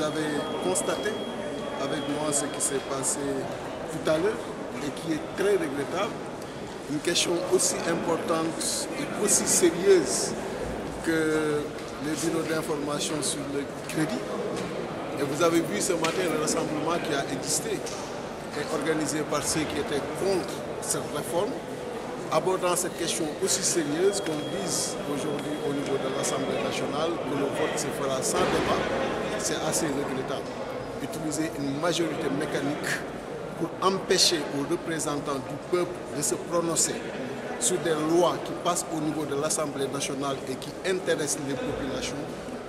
vous avez constaté avec moi ce qui s'est passé tout à l'heure et qui est très regrettable. Une question aussi importante et aussi sérieuse que les bureaux d'information sur le crédit. Et vous avez vu ce matin le rassemblement qui a existé et organisé par ceux qui étaient contre cette réforme, abordant cette question aussi sérieuse qu'on dise aujourd'hui au niveau de l'Assemblée nationale que le vote se fera sans débat, c'est assez regrettable. Utiliser une majorité mécanique pour empêcher aux représentants du peuple de se prononcer sur des lois qui passent au niveau de l'Assemblée nationale et qui intéressent les populations,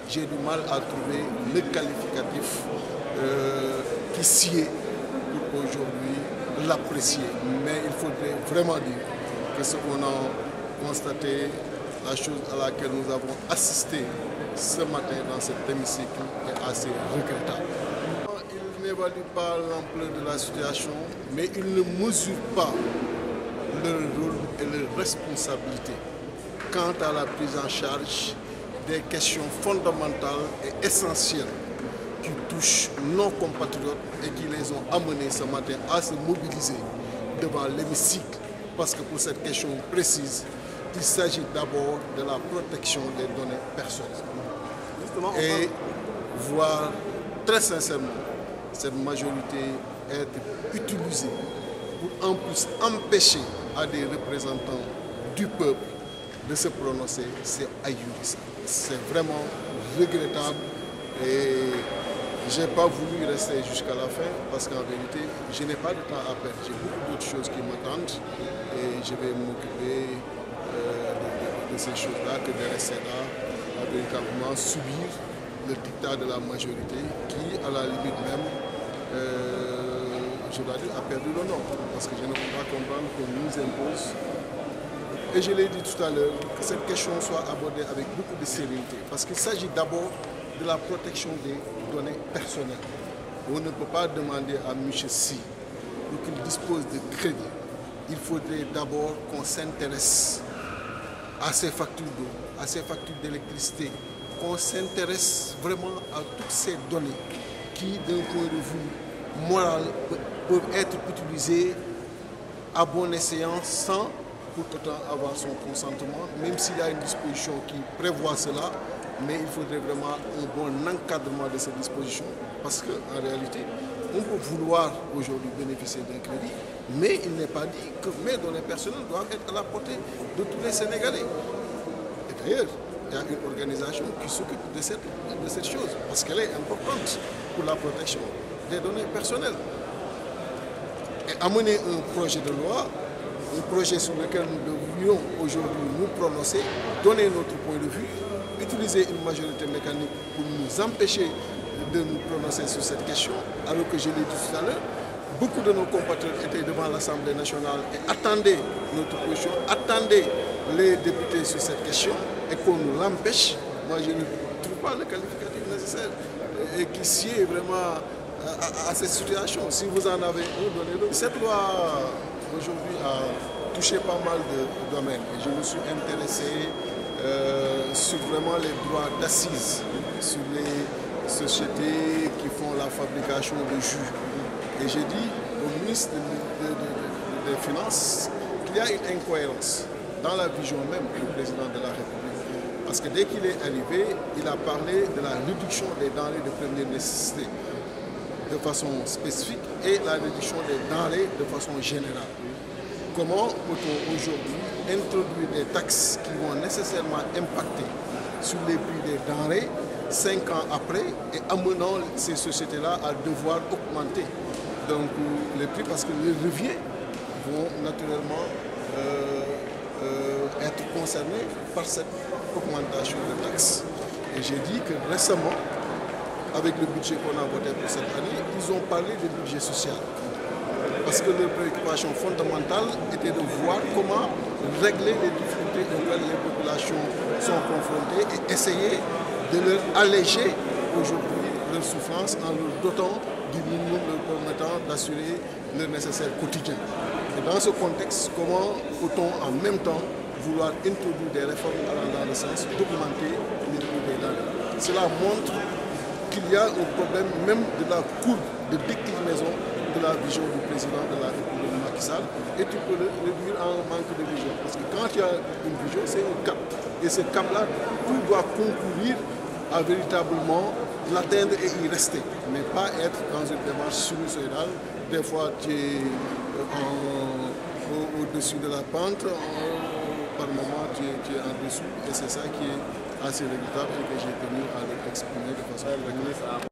j'ai du mal à trouver le qualificatif qui sied pour aujourd'hui l'apprécier. Mais il faudrait vraiment dire que ce qu'on a constaté, la chose à laquelle nous avons assisté ce matin dans cet hémicycle est assez regrettable. Il n'évalue pas l'ampleur de la situation, mais il ne mesure pas leur rôle et leur responsabilité quant à la prise en charge des questions fondamentales et essentielles qui touchent nos compatriotes et qui les ont amenés ce matin à se mobiliser devant l'hémicycle. Parce que pour cette question précise, il s'agit d'abord de la protection des données personnelles. Et voir très sincèrement cette majorité être utilisée pour en plus empêcher à des représentants du peuple de se prononcer, c'est ahurissant. C'est vraiment regrettable et je n'ai pas voulu rester jusqu'à la fin parce qu'en vérité, je n'ai pas de temps à perdre. J'ai beaucoup d'autres choses qui m'attendent et je vais m'occuper de ces choses-là que de rester là à véritablement subir le dictat de la majorité qui, à la limite même, je dois dire, a perdu le nom. Parce que je ne peux pas comprendre qu'on nous impose. Et je l'ai dit tout à l'heure, que cette question soit abordée avec beaucoup de sérénité. Parce qu'il s'agit d'abord de la protection des données personnelles. On ne peut pas demander à M. Si, pour qu'il dispose de crédit, il faudrait d'abord qu'on s'intéresse à ses factures d'eau, à ses factures d'électricité, qu'on s'intéresse vraiment à toutes ces données qui, d'un point de vue moral, peuvent être utilisées à bon escient sans pour autant avoir son consentement, même s'il y a une disposition qui prévoit cela, mais il faudrait vraiment un bon encadrement de ces dispositions, parce qu'en réalité, on peut vouloir aujourd'hui bénéficier d'un crédit, mais il n'est pas dit que mes données personnelles doivent être à la portée de tous les Sénégalais. Et d'ailleurs, il y a une organisation qui s'occupe de cette chose, parce qu'elle est importante pour la protection des données personnelles. Et amener un projet de loi, un projet sur lequel nous devrions aujourd'hui nous prononcer, donner notre point de vue, utiliser une majorité mécanique pour nous empêcher de nous prononcer sur cette question, alors que je l'ai dit tout à l'heure, beaucoup de nos compatriotes étaient devant l'Assemblée nationale et attendaient notre position, attendaient les députés sur cette question et qu'on nous l'empêche. Moi, je ne trouve pas le qualificatif nécessaire et qui sied vraiment à cette situation. Si vous en avez un, donnez-le. Cette loi aujourd'hui a touché pas mal de domaines et je me suis intéressé sur vraiment les droits d'assises, sur les sociétés qui font la fabrication de jus. Et j'ai dit au ministre des Finances qu'il y a une incohérence dans la vision même du président de la République. Parce que dès qu'il est arrivé, il a parlé de la réduction des denrées de première nécessité de façon spécifique et la réduction des denrées de façon générale. Comment peut-on aujourd'hui introduire des taxes qui vont nécessairement impacter sur les prix des denrées 5 ans après et amenant ces sociétés-là à devoir augmenter donc, les prix parce que les revenus vont naturellement être concernés par cette augmentation de taxes. Et j'ai dit que récemment, avec le budget qu'on a voté pour cette année, ils ont parlé de budget social. Parce que leur préoccupation fondamentale était de voir comment régler les difficultés auxquelles les populations sont confrontées et essayer de leur alléger aujourd'hui leur souffrance en leur dotant du minimum leur permettant d'assurer le nécessaire quotidien. Et dans ce contexte, comment peut-on en même temps vouloir introduire des réformes allant dans le sens d'augmenter les prix des denrées? Cela montre qu'il y il y a un problème même de la courbe de déclinaison de la vision du président de la République Macky Sall, et tu peux le réduire à un manque de vision. Parce que quand il y a une vision, c'est un cap. Et ce cap-là, tout doit concourir à véritablement l'atteindre et y rester, mais pas être dans une démarche sinusoïdale. Des fois, tu es au-dessus de la pente, par moment, tu es en dessous. Et c'est ça qui est assez regrettable et que j'ai tenu à l'exprimer de façon très claire.